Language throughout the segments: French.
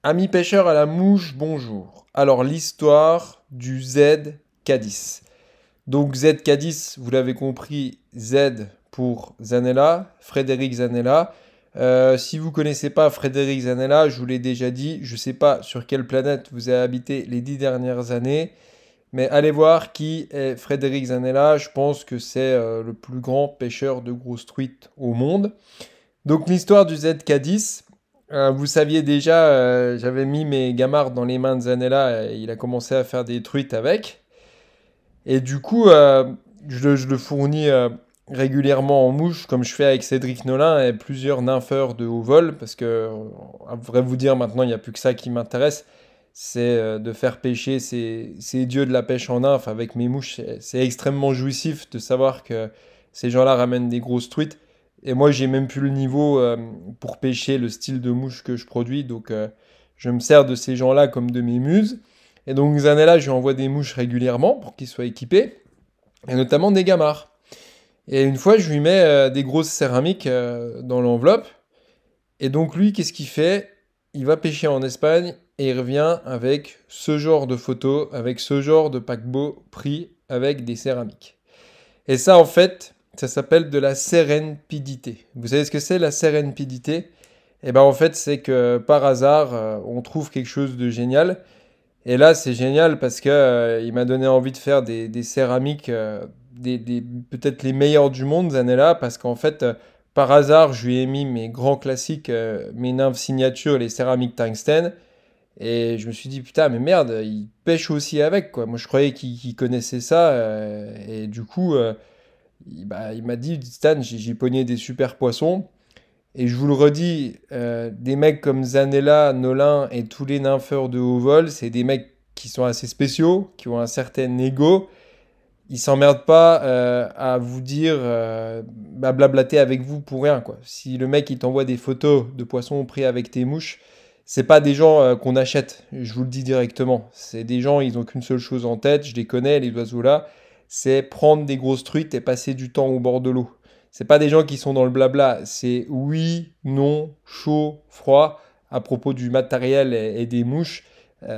Amis pêcheurs à la mouche, bonjour. Alors, l'histoire du Z Cadiz. Donc, Z Cadiz, vous l'avez compris, Z pour Zanella, Frédéric Zanella. Si vous connaissez pas Frédéric Zanella, je vous l'ai déjà dit, je sais pas sur quelle planète vous avez habité les 10 dernières années, mais allez voir qui est Frédéric Zanella. Je pense que c'est le plus grand pêcheur de grosses truites au monde. Donc l'histoire du Z Cadiz, vous saviez déjà, j'avais mis mes gamards dans les mains de Zanella et il a commencé à faire des truites avec. Et du coup, je le fournis régulièrement en mouche, comme je fais avec Cédric Nolin et plusieurs nympheurs de haut vol, parce que, à vrai vous dire, maintenant, il n'y a plus que ça qui m'intéresse, c'est de faire pêcher ces dieux de la pêche en nymphe avec mes mouches. C'est extrêmement jouissif de savoir que ces gens-là ramènent des grosses truites. Et moi, j'ai même plus le niveau pour pêcher le style de mouche que je produis, donc je me sers de ces gens-là comme de mes muses. Et donc Zanella, je lui envoie des mouches régulièrement pour qu'il soit équipé, et notamment des gamards. Et une fois, je lui mets des grosses céramiques dans l'enveloppe. Et donc lui, qu'est-ce qu'il fait? Il va pêcher en Espagne et il revient avec ce genre de photos, avec ce genre de paquebot pris avec des céramiques. Et ça, en fait, ça s'appelle de la sérendipité. Vous savez ce que c'est la sérendipité? Eh ben en fait, c'est que par hasard, on trouve quelque chose de génial. Et là, c'est génial parce que il m'a donné envie de faire des céramiques, peut-être les meilleures du monde, Zanella, parce qu'en fait, par hasard, je lui ai mis mes grands classiques, mes nymphes signatures, les céramiques tungstène, et je me suis dit, putain, mais merde, il pêche aussi avec, quoi. Moi, je croyais qu'il connaissait ça, et du coup, il m'a dit, Stan, j'ai pogné des super poissons. Et je vous le redis, des mecs comme Zanella, Nolin et tous les nympheurs de haut vol, c'est des mecs qui sont assez spéciaux, qui ont un certain ego. Ils s'emmerdent pas à vous dire, à blablater avec vous pour rien, quoi. Si le mec il t'envoie des photos de poissons pris avec tes mouches, c'est pas des gens qu'on achète. Je vous le dis directement. C'est des gens, ils ont qu'une seule chose en tête. Je les connais, les oiseaux là. C'est prendre des grosses truites et passer du temps au bord de l'eau. C'est pas des gens qui sont dans le blabla. C'est oui, non, chaud, froid à propos du matériel et des mouches.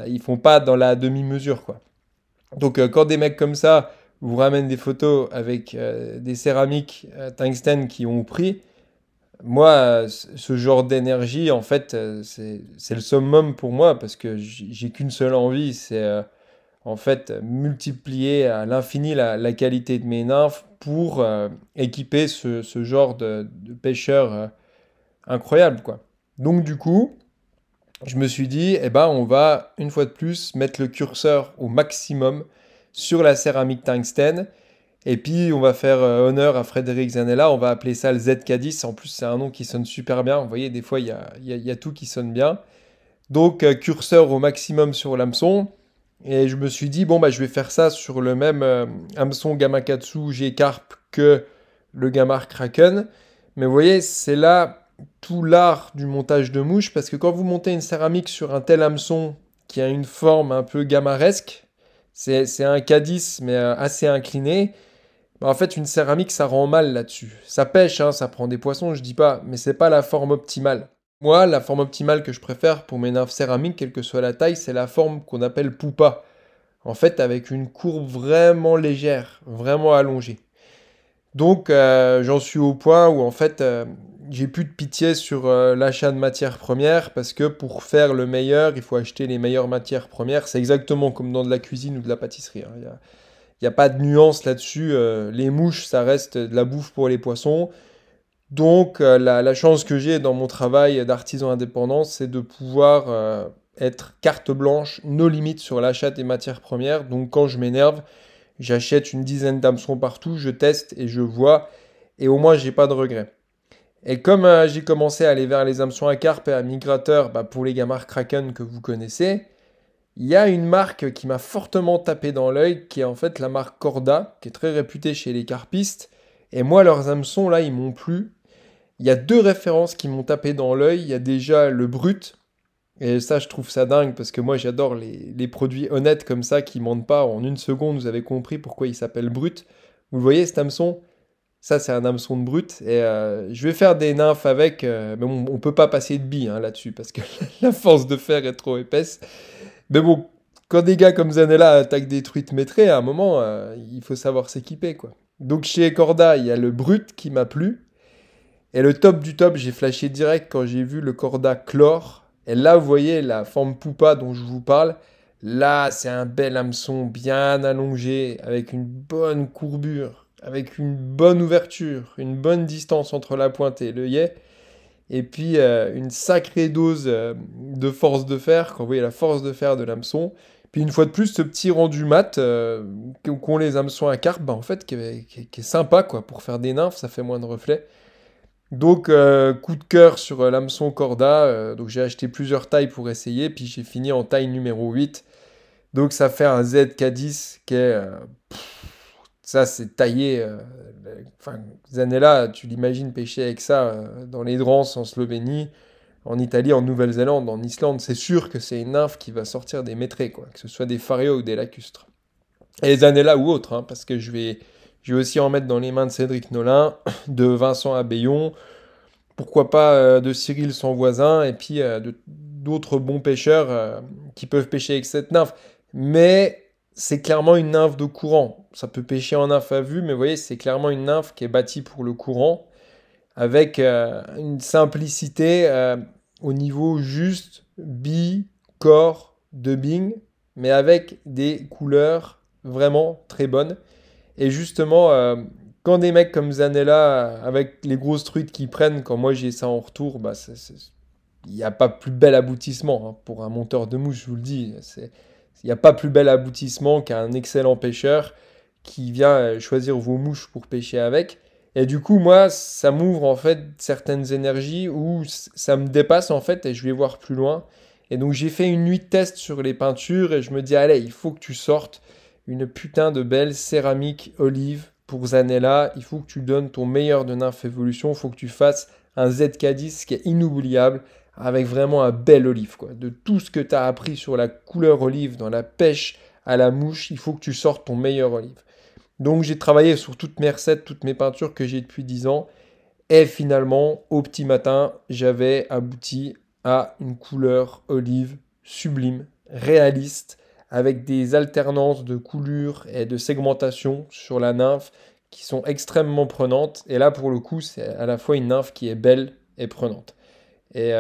Ils font pas dans la demi-mesure, quoi. Donc quand des mecs comme ça vous ramènent des photos avec des céramiques tungstène qui ont pris, moi, ce genre d'énergie, en fait, c'est le summum pour moi parce que j'ai qu'une seule envie, c'est en fait multiplier à l'infini la qualité de mes nymphes pour équiper ce genre de pêcheurs incroyable, quoi. Donc du coup, je me suis dit, eh ben, on va une fois de plus mettre le curseur au maximum sur la céramique tungstène. Et puis, on va faire honneur à Frédéric Zanella. On va appeler ça le ZK10. En plus, c'est un nom qui sonne super bien. Vous voyez, des fois, il y a tout qui sonne bien. Donc, curseur au maximum sur l'hameçon. Et je me suis dit, bon, bah, je vais faire ça sur le même hameçon Gamakatsu G-Carp que le Gamar Kraken. Mais vous voyez, c'est là tout l'art du montage de mouche, parce que quand vous montez une céramique sur un tel hameçon qui a une forme un peu gamaresque, c'est un Cadiz, mais assez incliné, bah, en fait, une céramique, ça rend mal là-dessus. Ça pêche, hein, ça prend des poissons, je dis pas, mais c'est pas la forme optimale. Moi, la forme optimale que je préfère pour mes nymphes céramiques, quelle que soit la taille, c'est la forme qu'on appelle poupa. En fait, avec une courbe vraiment légère, vraiment allongée. Donc, j'en suis au point où, en fait, j'ai plus de pitié sur l'achat de matières premières parce que pour faire le meilleur, il faut acheter les meilleures matières premières. C'est exactement comme dans de la cuisine ou de la pâtisserie, hein. Il n'y a pas de nuance là-dessus. Les mouches, ça reste de la bouffe pour les poissons. Donc, la chance que j'ai dans mon travail d'artisan indépendant, c'est de pouvoir être carte blanche, nos limites sur l'achat des matières premières. Donc, quand je m'énerve, j'achète une dizaine d'hameçons partout, je teste et je vois. Et au moins, j'ai pas de regrets. Et comme j'ai commencé à aller vers les hameçons à carpe et à migrateur, bah, pour les gamards Kraken que vous connaissez, il y a une marque qui m'a fortement tapé dans l'œil, qui est en fait la marque Corda, qui est très réputée chez les carpistes. Et moi, leurs hameçons, là, ils m'ont plu. Il y a deux références qui m'ont tapé dans l'œil. Il y a déjà le brut. Et ça, je trouve ça dingue parce que moi, j'adore les produits honnêtes comme ça qui mentent pas. En une seconde, vous avez compris pourquoi il s'appelle brut. Vous le voyez, cet hameçon? Ça, c'est un hameçon de brut. Et je vais faire des nymphes avec. Mais bon, on peut pas passer de billes hein, là-dessus parce que la force de fer est trop épaisse. Mais bon, quand des gars comme Zanella attaquent des truites maîtrées, à un moment, il faut savoir s'équiper, quoi. Donc chez Corda, il y a le brut qui m'a plu. Et le top du top, j'ai flashé direct quand j'ai vu le Corda Chlore. Et là, vous voyez la forme Poupa dont je vous parle. Là, c'est un bel hameçon bien allongé, avec une bonne courbure, avec une bonne ouverture, une bonne distance entre la pointe et l'œillet. Et puis une sacrée dose de force de fer, quand vous voyez la force de fer de l'hameçon. Puis une fois de plus, ce petit rendu mat qu'ont les hameçons à carpe, bah, en fait, qui est sympa quoi, pour faire des nymphes, ça fait moins de reflets. Donc, coup de cœur sur l'hameçon Corda. Donc, j'ai acheté plusieurs tailles pour essayer. Puis, j'ai fini en taille numéro 8. Donc, ça fait un ZK10 qui est. Ça, c'est taillé. Enfin, Zanella, tu l'imagines pêcher avec ça dans les Drances en Slovénie, en Italie, en Nouvelle-Zélande, en Islande. C'est sûr que c'est une nymphe qui va sortir des métrés, quoi. Que ce soit des Faréos ou des lacustres. Et les Zanella ou autres, hein, parce que je vais aussi en mettre dans les mains de Cédric Nolin, de Vincent Abbayon pourquoi pas de Cyril son voisin, et puis d'autres bons pêcheurs qui peuvent pêcher avec cette nymphe. Mais c'est clairement une nymphe de courant. Ça peut pêcher en nymphe à vue, mais vous voyez, c'est clairement une nymphe qui est bâtie pour le courant, avec une simplicité au niveau juste corps, dubbing, mais avec des couleurs vraiment très bonnes. Et justement, quand des mecs comme Zanella, avec les grosses truites qu'ils prennent, quand moi j'ai ça en retour, bah il n'y a pas plus bel aboutissement hein, pour un monteur de mouche, je vous le dis. Il n'y a pas plus bel aboutissement qu'un excellent pêcheur qui vient choisir vos mouches pour pêcher avec. Et du coup, moi, ça m'ouvre en fait certaines énergies où ça me dépasse en fait et je vais voir plus loin. Et donc j'ai fait une nuit de test sur les peintures et je me dis, allez, il faut que tu sortes une putain de belle céramique olive pour Zanella. Il faut que tu donnes ton meilleur de Nymph Evolution. Il faut que tu fasses un ZK10 qui est inoubliable avec vraiment un bel olive. Quoi. De tout ce que tu as appris sur la couleur olive dans la pêche à la mouche, il faut que tu sortes ton meilleur olive. Donc j'ai travaillé sur toutes mes recettes, toutes mes peintures que j'ai depuis 10 ans. Et finalement, au petit matin, j'avais abouti à une couleur olive sublime, réaliste, avec des alternances de coulures et de segmentation sur la nymphe qui sont extrêmement prenantes. Et là, pour le coup, c'est à la fois une nymphe qui est belle et prenante. Et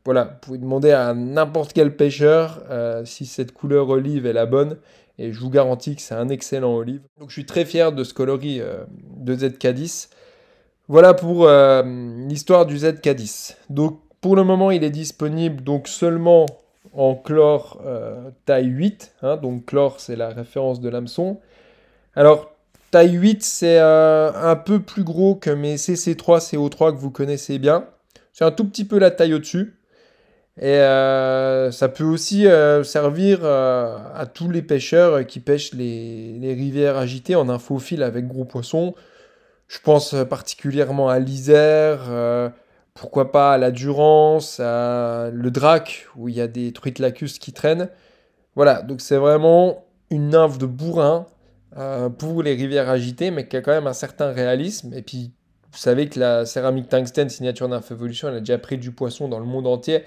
voilà, vous pouvez demander à n'importe quel pêcheur si cette couleur olive est la bonne. Et je vous garantis que c'est un excellent olive. Donc je suis très fier de ce coloris de ZK10. Voilà pour l'histoire du ZK10. Donc pour le moment, il est disponible donc seulement en chlore taille 8. Hein, donc chlore, c'est la référence de l'hameçon. Alors taille 8, c'est un peu plus gros que mes CC3, CO3 que vous connaissez bien. C'est un tout petit peu la taille au-dessus. Et ça peut aussi servir à tous les pêcheurs qui pêchent les rivières agitées en infophile avec gros poissons. Je pense particulièrement à l'Isère, pourquoi pas à la Durance, à le Drac, où il y a des truites lacustres qui traînent. Voilà, donc c'est vraiment une nymphe de bourrin pour les rivières agitées, mais qui a quand même un certain réalisme. Et puis, vous savez que la céramique tungstène signature Nymph Evolution, elle a déjà pris du poisson dans le monde entier.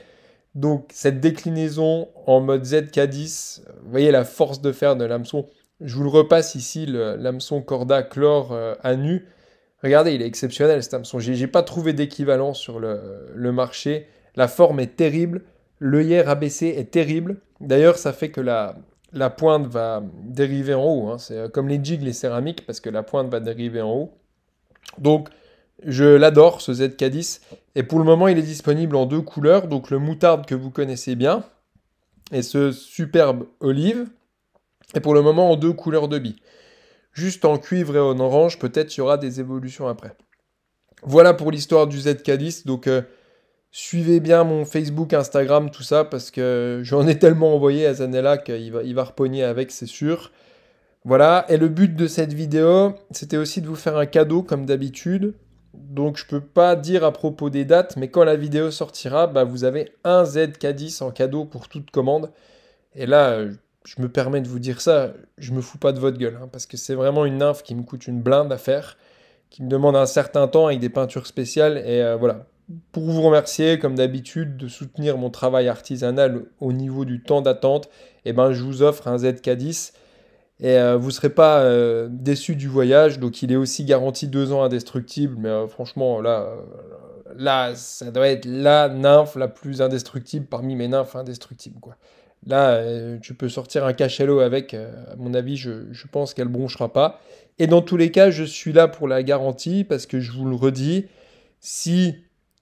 Donc, cette déclinaison en mode ZK10, vous voyez la force de fer de l'hameçon. Je vous le repasse ici, l'hameçon Corda Chlore à nu. Regardez, il est exceptionnel cet hameçon. J'ai pas trouvé d'équivalent sur le marché. La forme est terrible. L'œillet rabaissé est terrible. D'ailleurs, ça fait que la pointe va dériver en haut. Hein. C'est comme les jigs, les céramiques, parce que la pointe va dériver en haut. Donc, je l'adore, ce ZK10. Et pour le moment, il est disponible en deux couleurs. Donc, le moutarde que vous connaissez bien et ce superbe olive. Et pour le moment, en deux couleurs de billes. Juste en cuivre et en orange, peut-être il y aura des évolutions après. Voilà pour l'histoire du ZK10. Donc, suivez bien mon Facebook, Instagram, tout ça, parce que j'en ai tellement envoyé à Zanella qu'il va repogner avec, c'est sûr. Voilà, et le but de cette vidéo, c'était aussi de vous faire un cadeau, comme d'habitude. Donc, je peux pas dire à propos des dates, mais quand la vidéo sortira, bah, vous avez un ZK10 en cadeau pour toute commande. Et là, je me permets de vous dire ça, je me fous pas de votre gueule, hein, parce que c'est vraiment une nymphe qui me coûte une blinde à faire. qui me demande un certain temps avec des peintures spéciales. Et voilà, pour vous remercier, comme d'habitude, de soutenir mon travail artisanal au niveau du temps d'attente, eh ben, je vous offre un ZK10 et vous ne serez pas déçu du voyage. Donc il est aussi garanti 2 ans indestructible, mais franchement, là, ça doit être la nymphe la plus indestructible parmi mes nymphes indestructibles, quoi. Là, tu peux sortir un cachalot avec, à mon avis, je pense qu'elle bronchera pas. Et dans tous les cas, je suis là pour la garantie parce que je vous le redis, si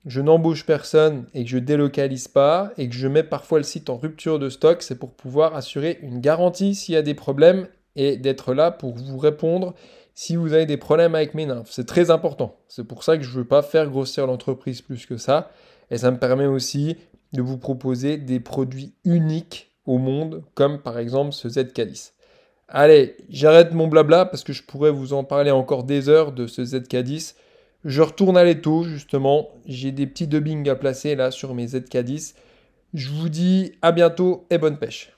je n'embauche personne et que je délocalise pas et que je mets parfois le site en rupture de stock, c'est pour pouvoir assurer une garantie s'il y a des problèmes et d'être là pour vous répondre si vous avez des problèmes avec mes nymphes. C'est très important. C'est pour ça que je ne veux pas faire grossir l'entreprise plus que ça. Et ça me permet aussi de vous proposer des produits uniques au monde, comme par exemple ce ZK10. Allez, j'arrête mon blabla parce que je pourrais vous en parler encore des heures de ce ZK10. Je retourne à l'étau, justement. J'ai des petits dubbings à placer là sur mes ZK10. Je vous dis à bientôt et bonne pêche.